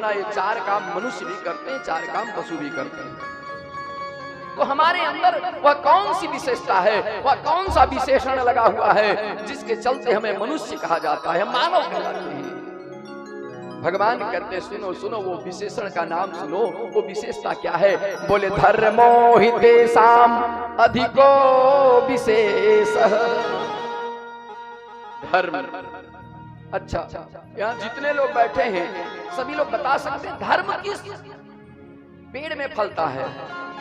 माना ये 4 काम मनुष्य भी करते हैं, 4 काम पशु भी करते हैं। तो हमारे अंदर वह कौन सी विशेषता है, वह कौन सा विशेषण लगा हुआ है जिसके चलते हमें मनुष्य कहा जाता है, मानव कहलाते हैं। भगवान कहते सुनो सुनो, वो विशेषण का नाम सुनो, वो विशेषता क्या है? बोले धर्मो हि तेषाम अधिको विशेष। धर्म, अच्छा यहाँ जितने लोग बैठे हैं सभी लोग बता सकते हैं धर्म किस पेड़ में फलता है,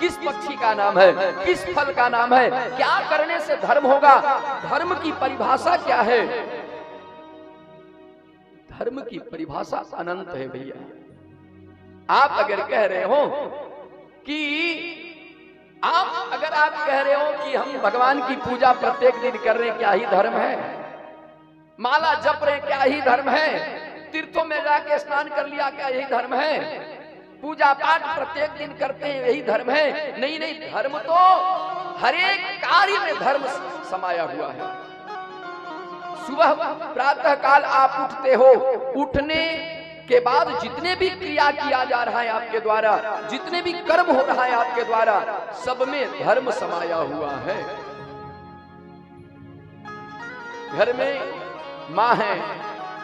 किस पक्षी का नाम है, किस फल का नाम है, क्या करने से धर्म होगा? धर्म की परिभाषा क्या है? धर्म की परिभाषा अनंत है भैया। आप अगर कह रहे हो कि अगर आप कह रहे हो कि हम भगवान की पूजा प्रत्येक दिन कर रहे हैं, क्या ही धर्म है? माला जप रहे, क्या ही धर्म है? तीर्थों में जाके स्नान कर लिया, क्या यही धर्म है? पूजा पाठ प्रत्येक दिन करते हैं, यही धर्म है? नहीं नहीं, धर्म तो हर एक कार्य में धर्म समाया हुआ है। सुबह प्रातः काल आप उठते हो, उठने के बाद जितने भी क्रिया किया जा रहा है आपके द्वारा, जितने भी कर्म हो रहा है आपके द्वारा, सब में धर्म समाया हुआ है। घर में माँ है,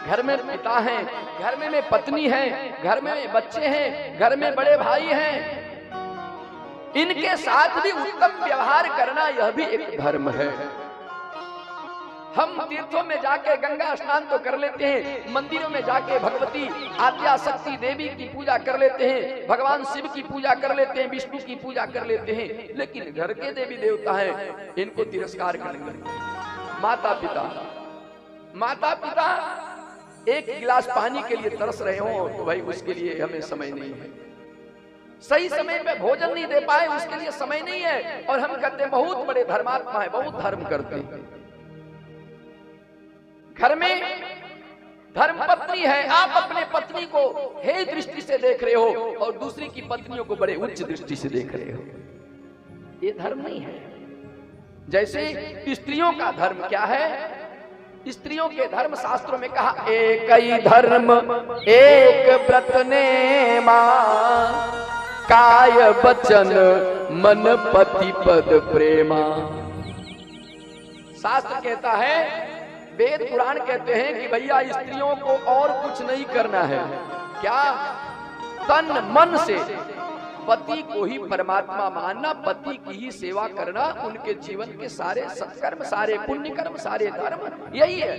घर में पिता हैं, घर में पत्नी है, घर में बच्चे हैं, घर में बड़े भाई हैं, इनके साथ भी उत्तम व्यवहार करना यह भी एक धर्म है। हम तीर्थों में जाके गंगा स्नान तो कर लेते हैं, मंदिरों में जाके भगवती आद्या शक्ति देवी की पूजा कर लेते हैं, भगवान शिव की पूजा कर लेते हैं, विष्णु की पूजा कर लेते हैं, लेकिन घर के देवी देवता हैं इनको तिरस्कार करेंगे। माता पिता, माता पिता एक गिलास पानी के लिए तरस रहे हो तो भाई उसके लिए हमें समय नहीं है, सही समय पे भोजन नहीं दे पाए उसके लिए समय नहीं है, और हम कहते हैं बहुत बड़े धर्मात्मा है, बहुत धर्म करते हैं। घर में धर्म पत्नी है, आप अपने पत्नी को हे दृष्टि से देख रहे हो और दूसरी की पत्नियों को बड़े उच्च दृष्टि से देख रहे हो, ये धर्म नहीं है। जैसे स्त्रियों का धर्म क्या है? स्त्रियों के धर्म शास्त्रों में कहा एक ही धर्म एक व्रत ने मां, काय वचन मन पति पद प्रेमा। शास्त्र कहता है, वेद पुराण कहते हैं कि भैया स्त्रियों को और कुछ नहीं करना है, क्या? तन मन से पति को ही परमात्मा मानना, पति की ही सेवा करना, उनके जीवन के सारे सत्कर्म, सारे पुण्य कर्म, सारे धर्म यही है।